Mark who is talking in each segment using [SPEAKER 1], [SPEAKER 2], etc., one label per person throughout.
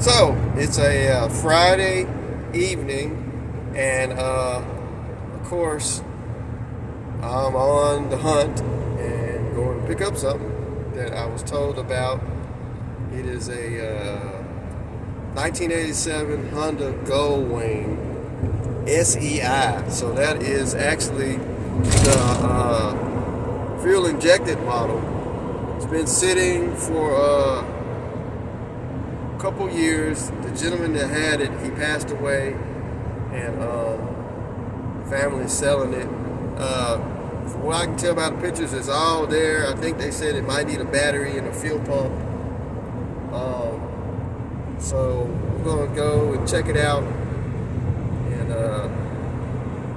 [SPEAKER 1] So it's a Friday evening, and of course, I'm on the hunt and going to pick up something that I was told about. It is a 1987 Honda Goldwing SEI. So that is actually the fuel injected model. It's been sitting for a couple years. The gentleman that had it, he passed away, and family is selling it. From what I can tell by the pictures, it's all there. I think they said it might need a battery and a fuel pump. So we're gonna go and check it out. And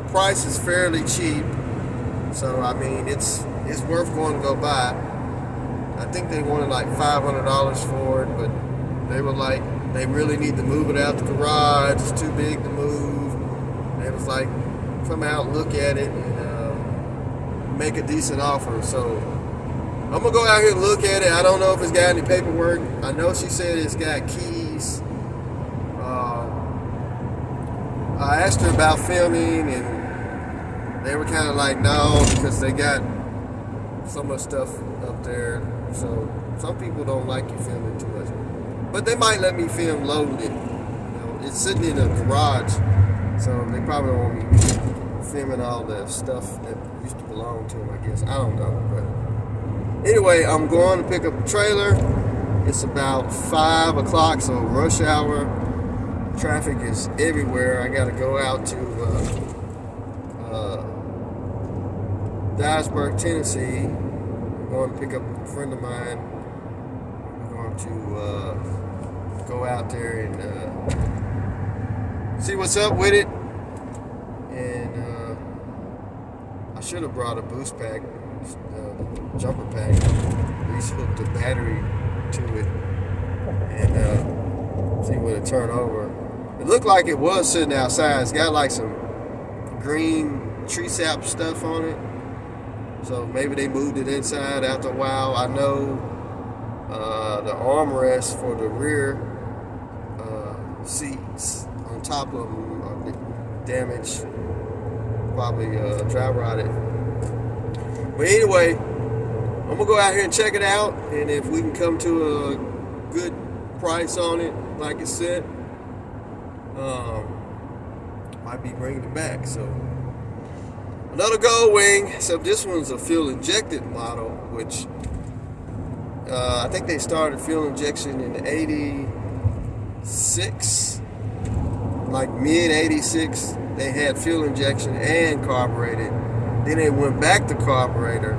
[SPEAKER 1] price is fairly cheap. So I mean, it's worth going to go buy. I think they wanted like $500 for it, but they were like, they really need to move it out the garage. It's too big to move. They was like, come out, look at it, and make a decent offer. So I'm gonna go out here and look at it. I don't know if it's got any paperwork. I know she said it's got keys. I asked her about filming, and they were kind of like, no, because they got so much stuff up there. So some people don't like you filming too much. But they might let me film loading it. It's sitting in a garage, so they probably don't want me filming all the stuff that used to belong to them, I guess. I don't know. But anyway, I'm going to pick up a trailer. It's about 5 o'clock, so rush hour. Traffic is everywhere. I got to go out to Dyersburg, Tennessee. I'm going to pick up a friend of mine. I'm going to go out there and see what's up with it. And I should have brought a boost pack, jumper pack. At least hook the battery to it and see when it turn over. It looked like it was sitting outside. It's got like some green tree sap stuff on it. So maybe they moved it inside after a while. I know the armrest for the rear seats on top of them are damaged. Probably dry rotted. But anyway, I'm gonna go out here and check it out, and if we can come to a good price on it, like I said, might be bringing it back. So another Goldwing, except this one's a fuel injected model, which I think they started fuel injection in '86, like mid '86. They had fuel injection and carbureted. Then they went back to carburetor,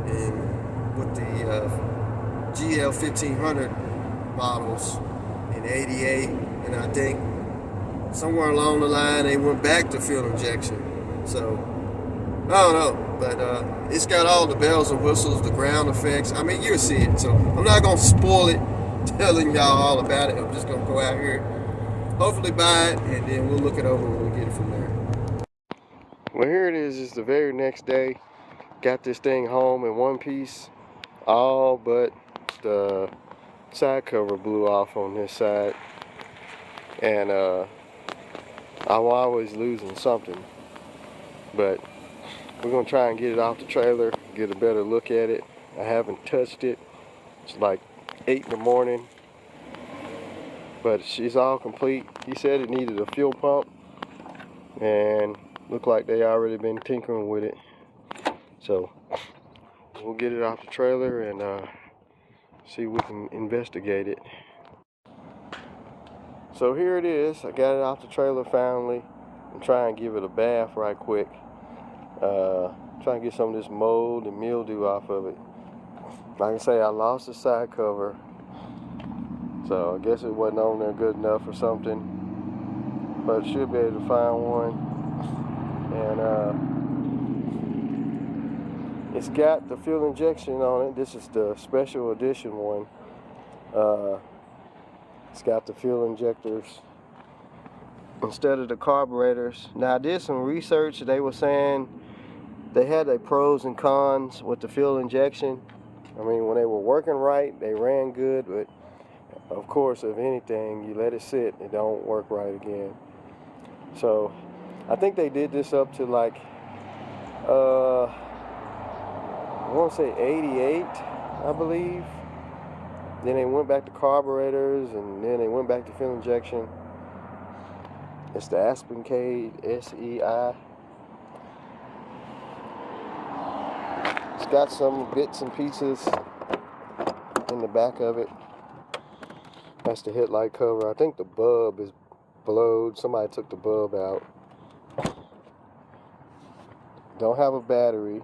[SPEAKER 1] and with the GL1200 models in '88, and I think somewhere along the line they went back to fuel injection. So I don't know, but it's got all the bells and whistles, the ground effects. I mean, you'll see it. So I'm not gonna spoil it, telling y'all all about it. I'm just gonna go out here, hopefully buy it, and then we'll look it over when we get it from there. Well, here it is. It's the very next day. Got this thing home in one piece, all but the side cover blew off on this side, and I'm always losing something. But we're gonna try and get it off the trailer, get a better look at it. I haven't touched it. It's like 8 in the morning, but she's all complete. He said it needed a fuel pump, and looked like they already been tinkering with it. So we'll get it off the trailer and see if we can investigate it. So here it is. I got it off the trailer finally. I'm trying to give it a bath right quick. Trying to get some of this mold and mildew off of it. Like I say, I lost the side cover, so I guess it wasn't on there good enough or something. But should be able to find one. And it's got the fuel injection on it. This is the special edition one. It's got the fuel injectors instead of the carburetors. Now I did some research. They were saying they had their pros and cons with the fuel injection. I mean, when they were working right, they ran good, but Of course, if anything, you let it sit, it don't work right again. So I think they did this up to like I want to say 88, I believe. Then they went back to carburetors, and then they went back to fuel injection. It's the Esp.549 SEI. It's got some bits and pieces in the back of it. That's the headlight cover. I think the bulb is blowed. Somebody took the bulb out. Don't have a battery.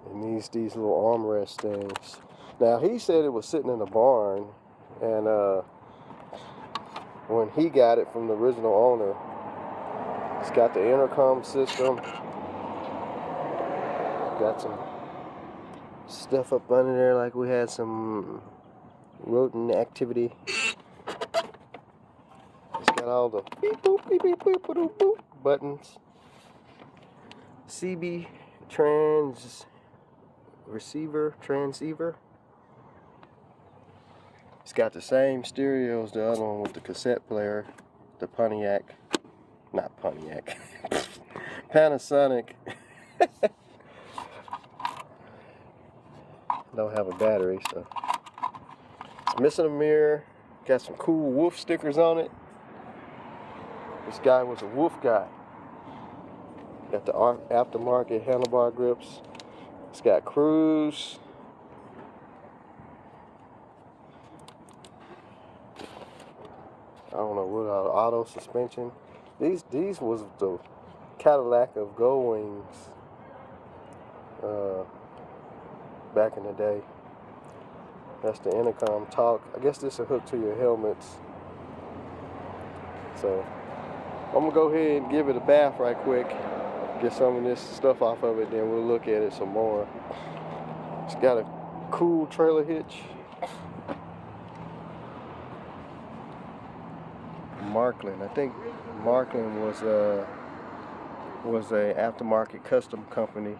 [SPEAKER 1] It needs these little armrest things. Now, he said it was sitting in the barn, and when he got it from the original owner, it's got the intercom system. Got some stuff up under there, like we had some rodent activity. It's got all the beep boop beep beep boop boop boop buttons. CB transceiver. It's got the same stereo as the other one with the cassette player, the Panasonic. Don't have a battery, so it's missing a mirror. Got some cool wolf stickers on it. This guy was a wolf guy. Got the aftermarket handlebar grips. It's got cruise. I don't know what auto suspension. These was the Cadillac of Goldwings back in the day. That's the intercom talk. I guess this will hook to your helmets. So I'm gonna go ahead and give it a bath right quick. Get some of this stuff off of it, then we'll look at it some more. It's got a cool trailer hitch. Marklin. I think Marklin was a aftermarket custom company.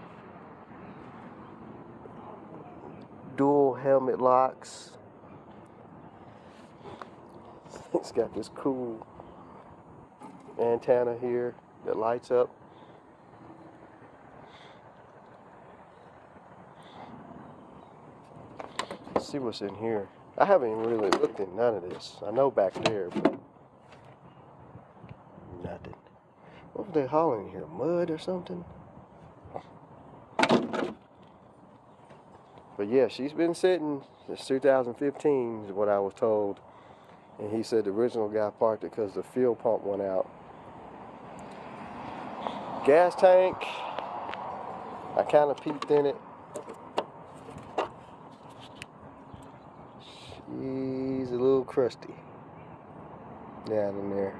[SPEAKER 1] Dual helmet locks. It's got this cool antenna here that lights up. Let's see what's in here. I haven't even really looked at none of this. I know back there, but nothing. What were they hauling here? Mud or something? But yeah, she's been sitting since 2015 is what I was told. And he said the original guy parked it because the fuel pump went out. Gas tank. I kind of peeked in it. She's a little crusty down in there.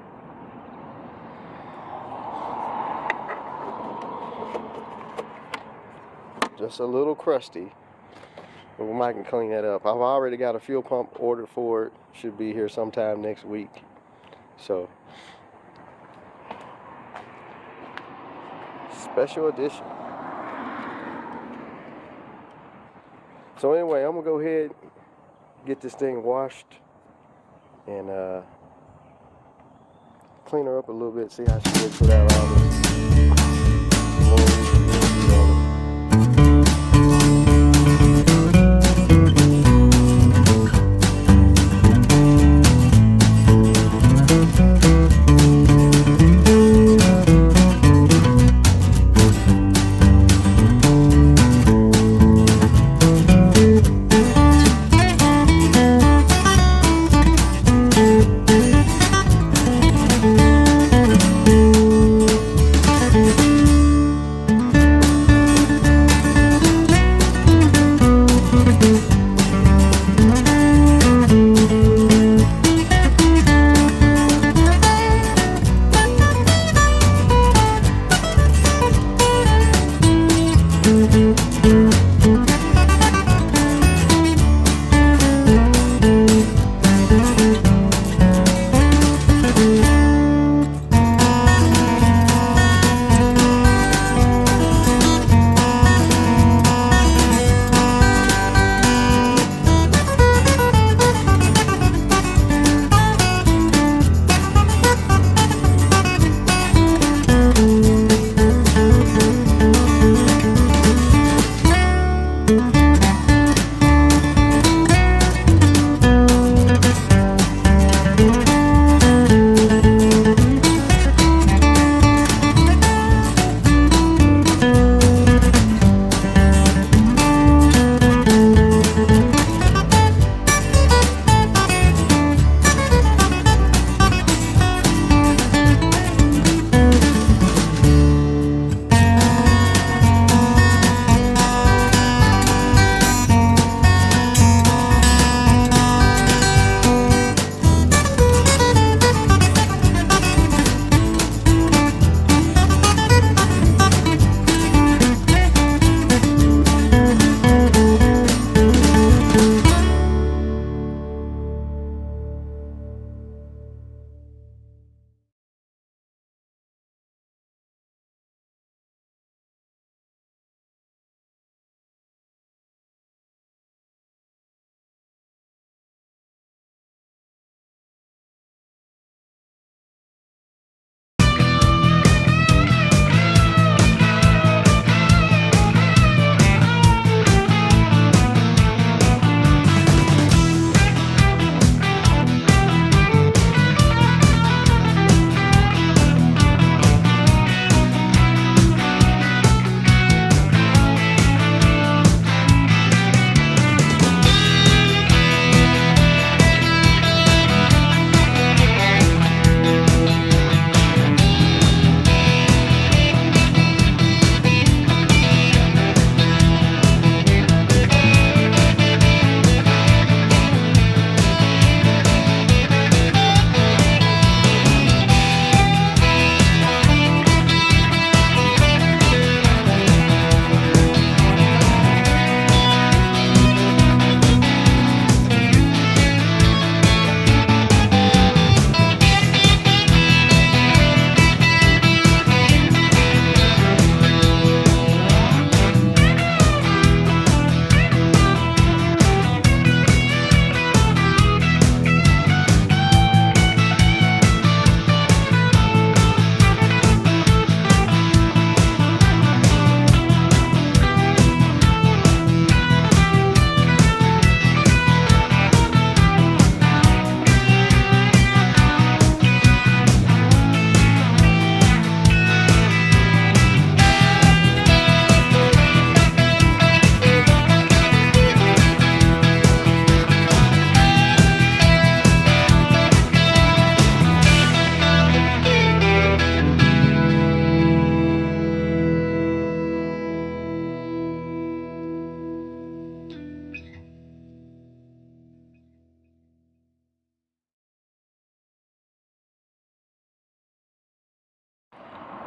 [SPEAKER 1] Just a little crusty. But we might can clean that up. I've already got a fuel pump ordered for it. Should be here sometime next week. So, special edition. So anyway, I'm gonna go ahead, get this thing washed, and clean her up a little bit. See how she looks without all this.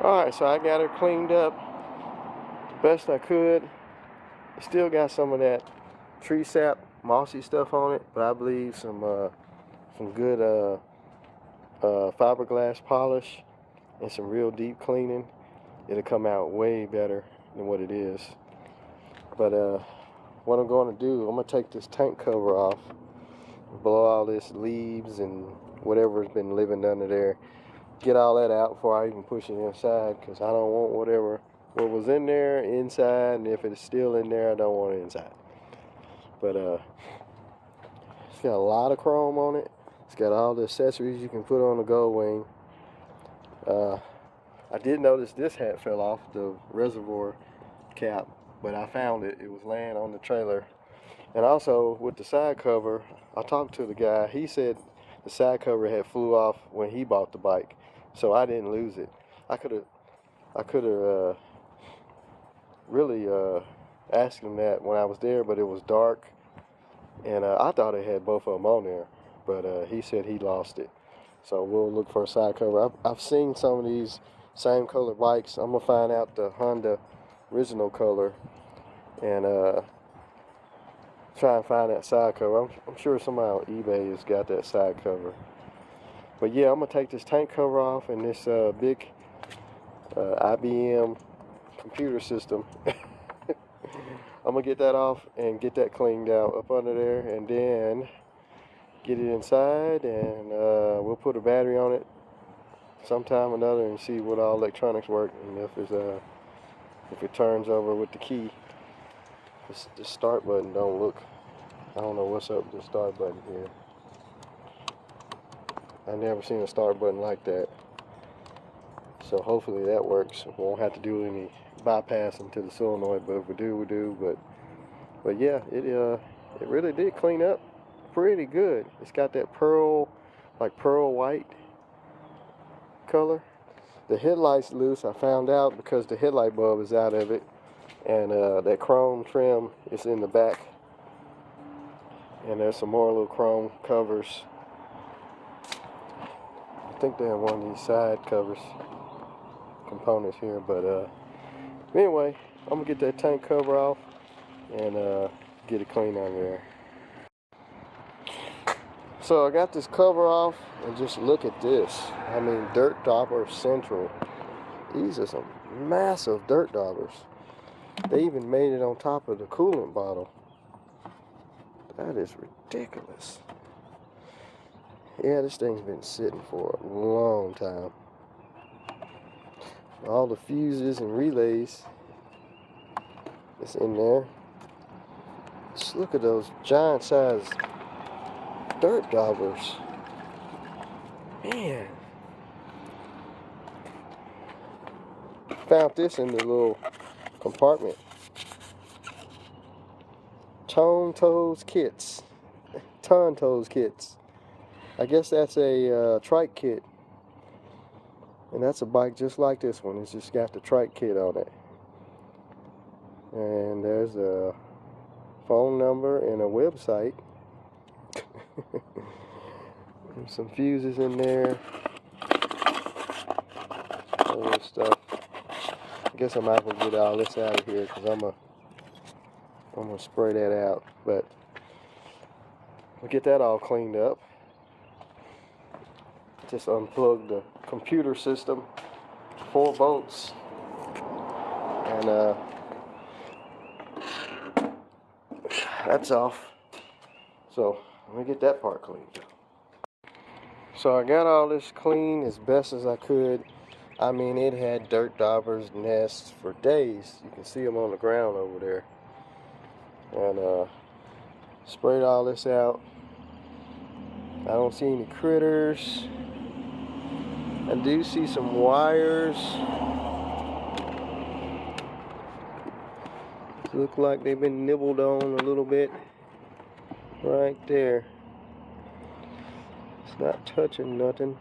[SPEAKER 1] Alright, so I got her cleaned up best I could. Still got some of that tree sap, mossy stuff on it, but I believe some good fiberglass polish and some real deep cleaning, it'll come out way better than what it is. But what I'm going to do, I'm going to take this tank cover off, blow all this leaves and whatever's been living under there, get all that out before I even push it inside, because I don't want what was in there inside, and if it's still in there, I don't want it inside. But it's got a lot of chrome on it. It's got all the accessories you can put on the Goldwing. I did notice this hat fell off the reservoir cap, but I found it. It was laying on the trailer. And also with the side cover, I talked to the guy. He said the side cover had flew off when he bought the bike, so I didn't lose it. I could have really asked him that when I was there, but it was dark, and I thought it had both of them on there, but he said he lost it. So we'll look for a side cover. I've seen some of these same color bikes. I'm gonna find out the Honda original color and try and find that side cover. I'm sure somebody on eBay has got that side cover. But yeah, I'm gonna take this tank cover off and this big IBM computer system. I'm gonna get that off and get that cleaned out up under there, and then get it inside, and we'll put a battery on it sometime or another and see what all electronics work, and if it turns over with the key. The start button don't look, I don't know what's up with the start button here. I never seen a start button like that. So hopefully that works. We won't have to do any bypassing to the solenoid, but if we do, we do. But yeah, it really did clean up pretty good. It's got that pearl white color. The headlight's loose, I found out, because the headlight bulb is out of it, and that chrome trim is in the back, and there's some more little chrome covers. I think they have one of these side covers components here, but anyway, I'm gonna get that tank cover off and get it clean out there. So I got this cover off, and just look at this. I mean, dirt dauber central. These are some massive dirt daubers. They even made it on top of the coolant bottle. That is ridiculous. Yeah, this thing's been sitting for a long time. All the fuses and relays is in there. Just look at those giant sized dirt daubers. Man. Found this in the little compartment. Ton toes kits. I guess that's a trike kit. And that's a bike just like this one. It's just got the trike kit on it. And there's a phone number and a website. There's some fuses in there. All this stuff. I guess I might as well get all this out of here, because I'm gonna spray that out. But we'll get that all cleaned up. Just unplug the computer system, 4 bolts, and that's off. So let me get that part cleaned up. So I got all this clean as best as I could. I mean, it had dirt daubers, nests for days. You can see them on the ground over there. And sprayed all this out. I don't see any critters. I do see some wires. Look like they've been nibbled on a little bit. Right there. It's not touching nothing.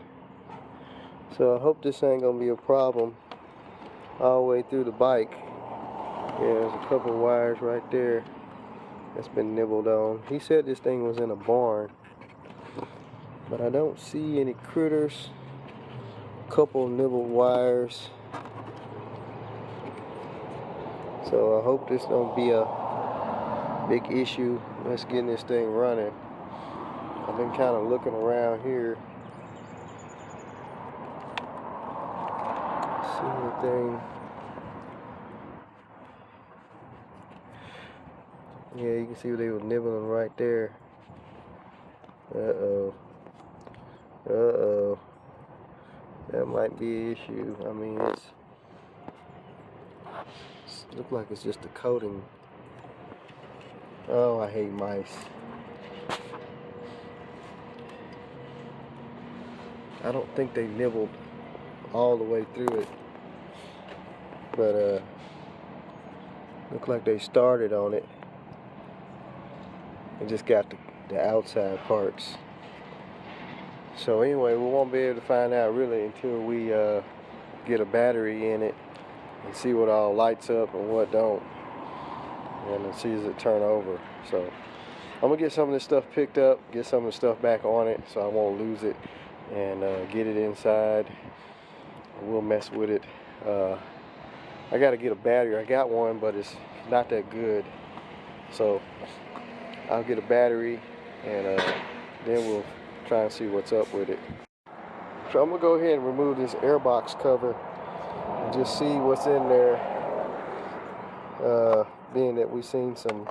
[SPEAKER 1] So I hope this ain't gonna be a problem all the way through the bike. Yeah, there's a couple of wires right there that's been nibbled on. He said this thing was in a barn, but I don't see any critters. Couple nibbled wires. So I hope this don't be a big issue. Let's get this thing running. I've been kind of looking around here. See anything? Yeah, you can see they were nibbling right there. Uh-oh. Uh-oh. That might be an issue. I mean, it looks like it's just a coating. Oh, I hate mice. I don't think they nibbled all the way through it. But, look like they started on it and just got the outside parts. So anyway, we won't be able to find out really until we get a battery in it and see what all lights up and what don't, and see as it turn over. So I'm gonna get some of this stuff picked up, get some of the stuff back on it so I won't lose it, and get it inside. We'll mess with it. I gotta get a battery. I got one, but it's not that good. So I'll get a battery, and then we'll try and see what's up with it. So I'm gonna go ahead and remove this airbox cover and just see what's in there. Being that we've seen some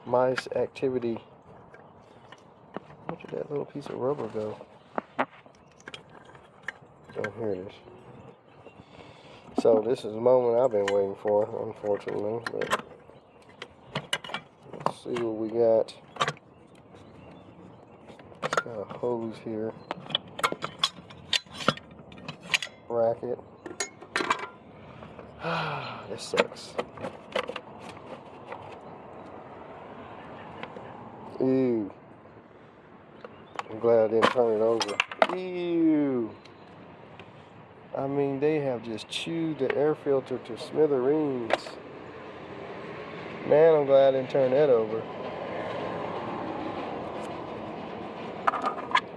[SPEAKER 1] mice activity. Where did that little piece of rubber go? Oh, here it is. So this is the moment I've been waiting for, unfortunately. But let's see what we got. It's got a hose here. Bracket. This sucks. Ew. I'm glad I didn't turn it over. Ew. I mean, they have just chewed the air filter to smithereens. Man, I'm glad I didn't turn that over.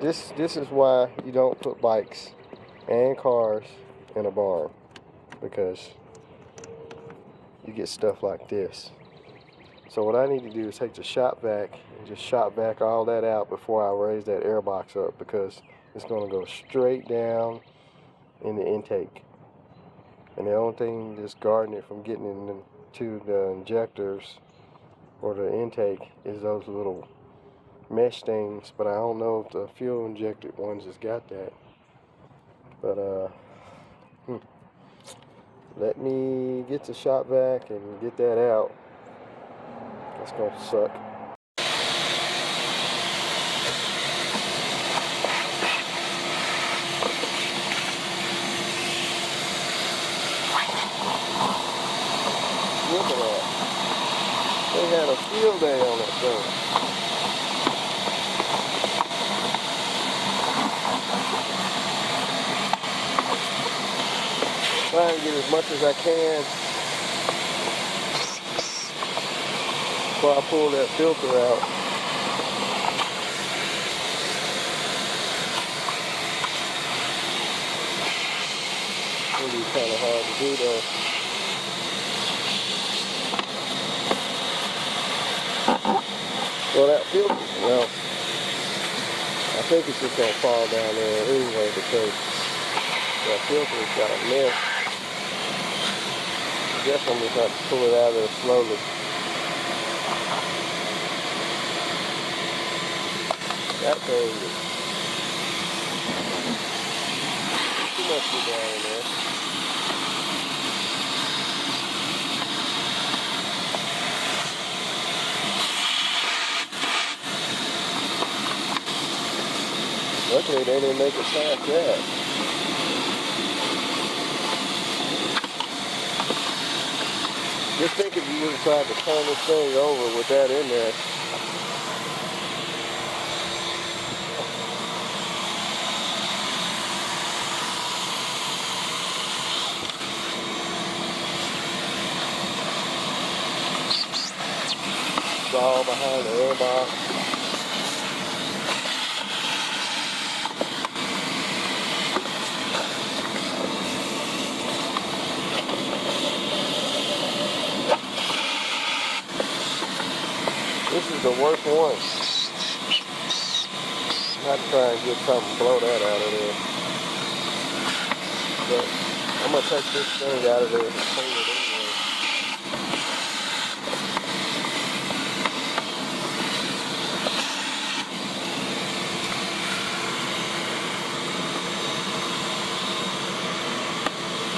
[SPEAKER 1] This is why you don't put bikes and cars in a barn, because you get stuff like this. So what I need to do is take the shop vac and just shop vac all that out before I raise that air box up, because it's going to go straight down in the intake. And the only thing that's guarding it from getting into the injectors or the intake is those little mesh things, but I don't know if the fuel injected ones has got that. But let me get the shop vac and get that out. That's gonna suck. Look at that. They had a field day on that thing. Try and get as much as I can before I pull that filter out. It'll be kind of hard to do though. Well, that filter, well, I think it's just going to fall down there anyway, because that filter's got a mess. I guess I'm just going to pull it out of there slowly. That thing is too much to down in there. Luckily they didn't make it past that. Just think if you would have tried to turn this thing over with that in there. It's all behind the air box. This is the worst one. I'm not trying to get something to blow that out of there. But I'm going to take this thing out of there and clean it anyway.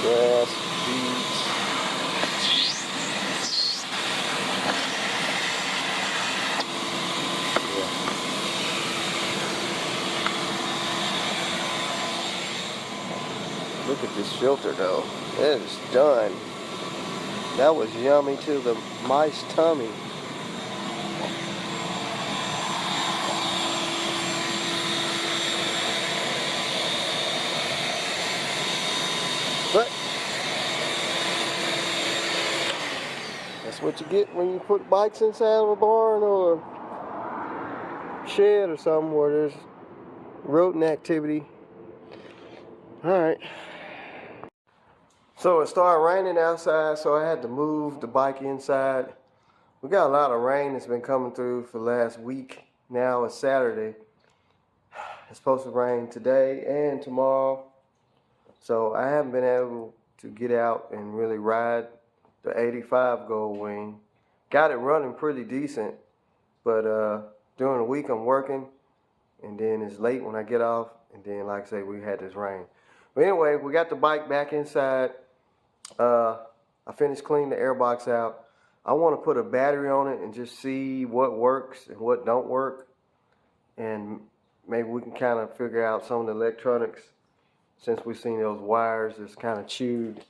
[SPEAKER 1] Grass, weeds. Look at this filter though. It is done. That was yummy to the mice tummy. But that's what you get when you put bikes inside of a barn or a shed or something where there's rodent activity. Alright. So it started raining outside, so I had to move the bike inside. We got a lot of rain that's been coming through for the last week. Now it's Saturday. It's supposed to rain today and tomorrow. So I haven't been able to get out and really ride the 85 Goldwing. Got it running pretty decent, but during the week I'm working, and then it's late when I get off, and then like I say, we had this rain. But anyway, we got the bike back inside. I finished cleaning the airbox out. I want to put a battery on it and just see what works and what don't work, and maybe we can kind of figure out some of the electronics, since we've seen those wires that's kind of chewed.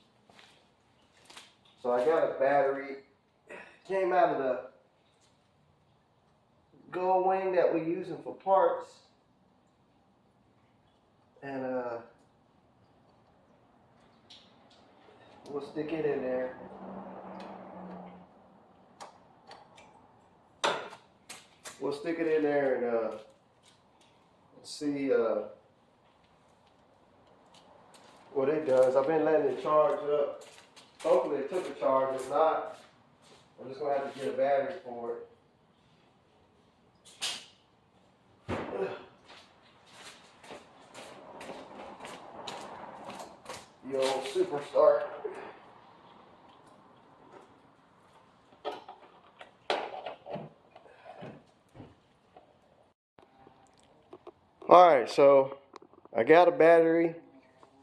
[SPEAKER 1] So I got a battery. Came out of the Goldwing that we're using for parts, and we'll stick it in there. We'll stick it in there and see what it does. I've been letting it charge up. Hopefully it took a charge. If not, I'm just going to have to get a battery for it. The old super start. Alright, so I got a battery.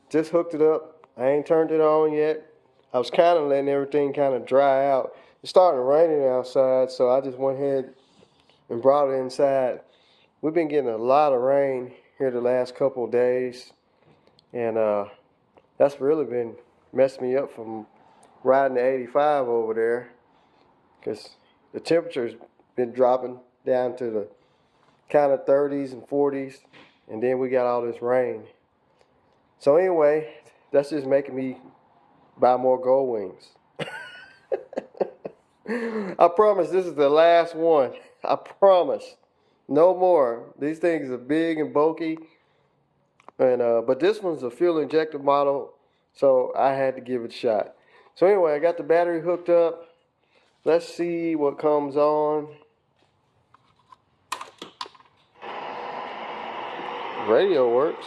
[SPEAKER 1] Just hooked it up. I ain't turned it on yet. I was kind of letting everything kind of dry out. It's starting to rain outside, so I just went ahead and brought it inside. We've been getting a lot of rain here the last couple of days, and that's really been messing me up from riding the 85 over there, because the temperature's been dropping down to the kind of 30s and 40s, and then we got all this rain. So anyway, that's just making me buy more Goldwings. I promise this is the last one. I promise. No more. These things are big and bulky. And but this one's a fuel injector model, so I had to give it a shot. So anyway, I got the battery hooked up. Let's see what comes on. Radio works.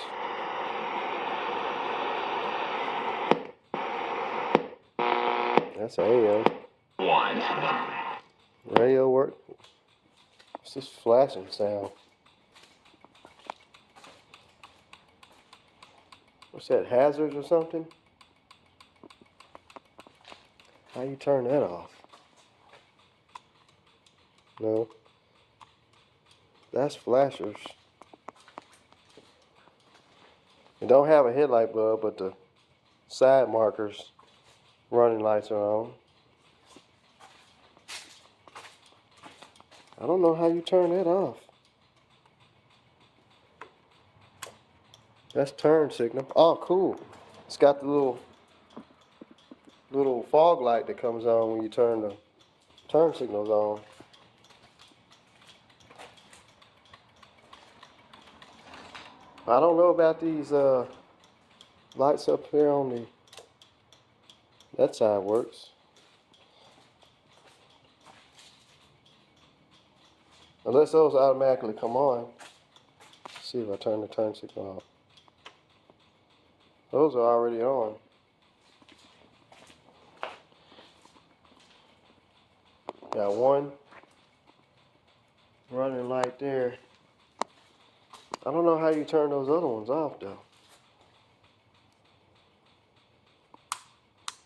[SPEAKER 1] That's AM. Radio work. What's this flashing sound? What's that, hazards or something? How you turn that off? No. That's flashers. It don't have a headlight bulb, but the side markers, running lights are on. I don't know how you turn that off. That's turn signal. Oh, cool. It's got the little fog light that comes on when you turn the turn signals on. I don't know about these lights up here on the that side works. Unless those automatically come on. Let's see if I turn the turn signal off. Those are already on. Got one running light there. I don't know how you turn those other ones off though.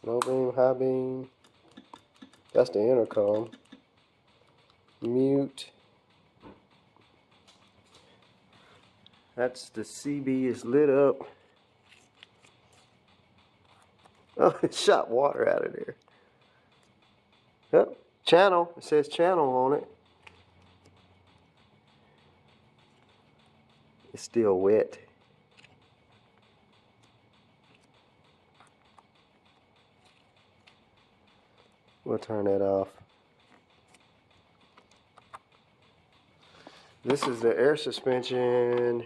[SPEAKER 1] Low beam, high beam. That's the intercom. Mute. That's the CB is lit up. Oh, it shot water out of there. Yep. Channel. It says channel on it. It's still wet. We'll turn that off. This is the air suspension.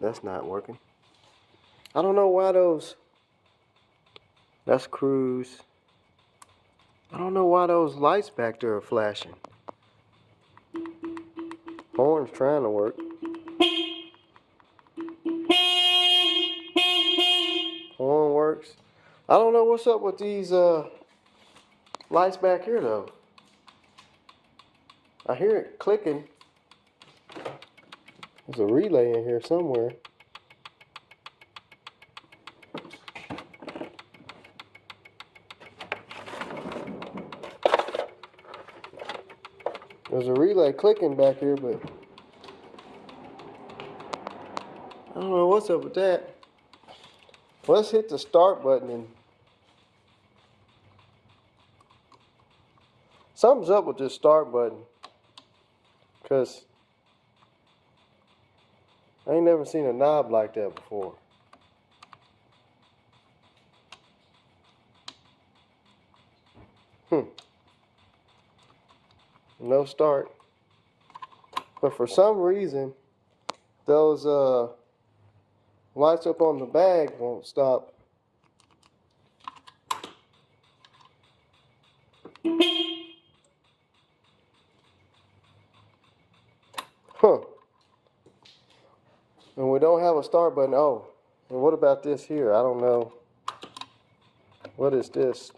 [SPEAKER 1] That's not working. I don't know why those. That's cruise. I don't know why those lights back there are flashing. Horn's trying to work. Horn works. I don't know what's up with these lights back here though. I hear it clicking. There's a relay in here somewhere. There's a relay clicking back here, but I don't know what's up with that. Let's hit the start button and something's up with this start button, because I ain't never seen a knob like that before. No start. But for some reason, those lights up on the bag won't stop. Huh. And we don't have a start button. Oh, and what about this here? I don't know. What is this?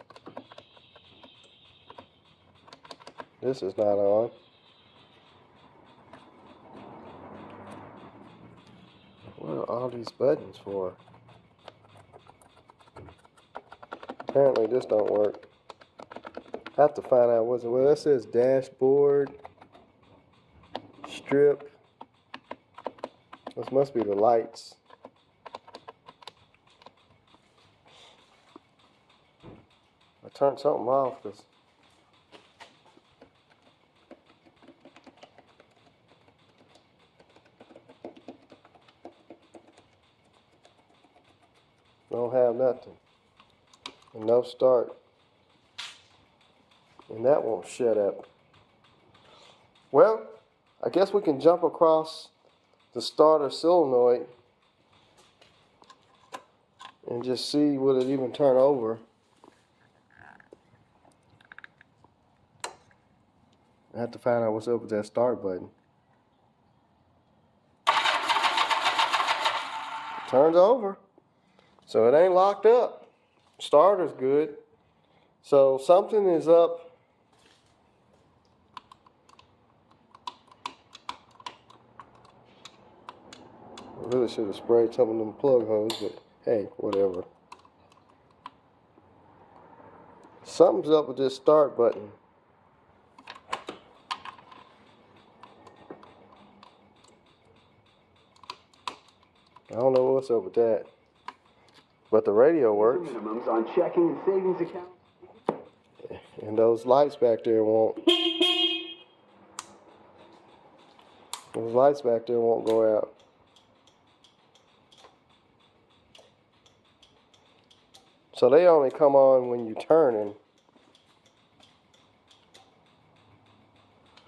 [SPEAKER 1] This is not on. What are all these buttons for? Apparently this don't work. I have to find out what's it. Well, it says dashboard, strip. This must be the lights. I turned something off because don't have nothing. And no start. And that won't shut up. Well, I guess we can jump across the starter solenoid and just see will it even turn over. I have to find out what's up with that start button. It turns over. So it ain't locked up. Starter's good. So something is up. I really should have sprayed some of them plug holes, but hey, whatever. Something's up with this start button. I don't know what's up with that. But the radio works.
[SPEAKER 2] Minimums on checking and savings accounts.
[SPEAKER 1] And those lights back there won't. Those lights back there won't go out. So they only come on when you're turning.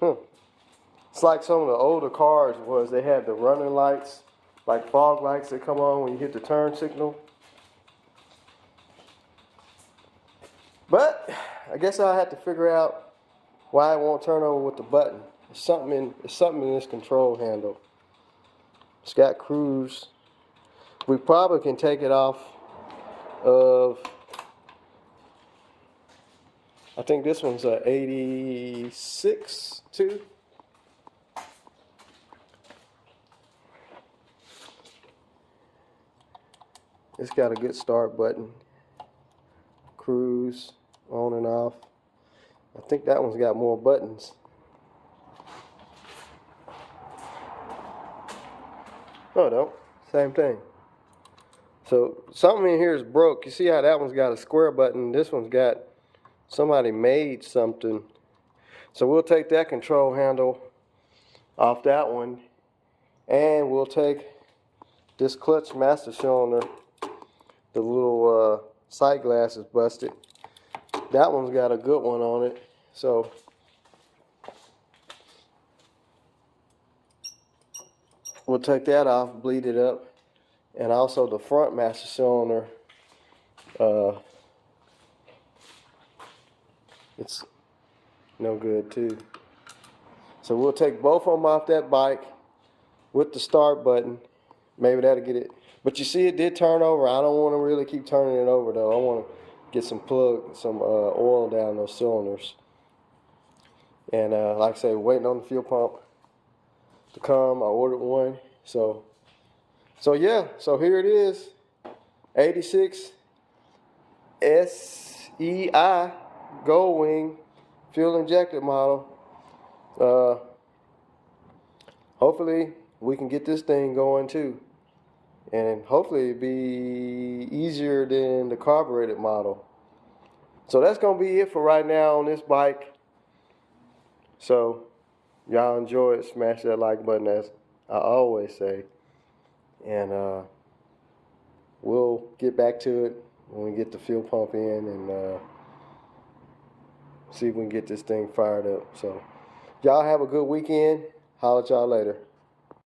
[SPEAKER 1] It's like some of the older cars was. They had the running lights, like fog lights that come on when you hit the turn signal. But I guess I'll have to figure out why it won't turn over with the button. It's something in this control handle. It's got cruise. We probably can take it off of, I think this one's a 86 too. It's got a good start button. Cruise, on and off. I think that one's got more buttons. No, it don't. Same thing. So something in here is broke. You see how that one's got a square button? This one's got, somebody made something. So we'll take that control handle off that one, and we'll take this clutch master cylinder. The little sight glass is busted. That one's got a good one on it. So we'll take that off, bleed it up. And also the front master cylinder, it's no good too. So we'll take both of them off that bike with the start button. Maybe that'll get it. But you see it did turn over. I don't want to really keep turning it over though. I want to get some oil down those cylinders. And like I say, waiting on the fuel pump to come. I ordered one. So yeah, so here it is. 86 SEI Goldwing fuel injected model. Hopefully we can get this thing going too. And hopefully it'll be easier than the carbureted model. So that's going to be it for right now on this bike. So y'all enjoy it. Smash that like button, as I always say. And we'll get back to it when we get the fuel pump in and see if we can get this thing fired up. So y'all have a good weekend. Holler at y'all later.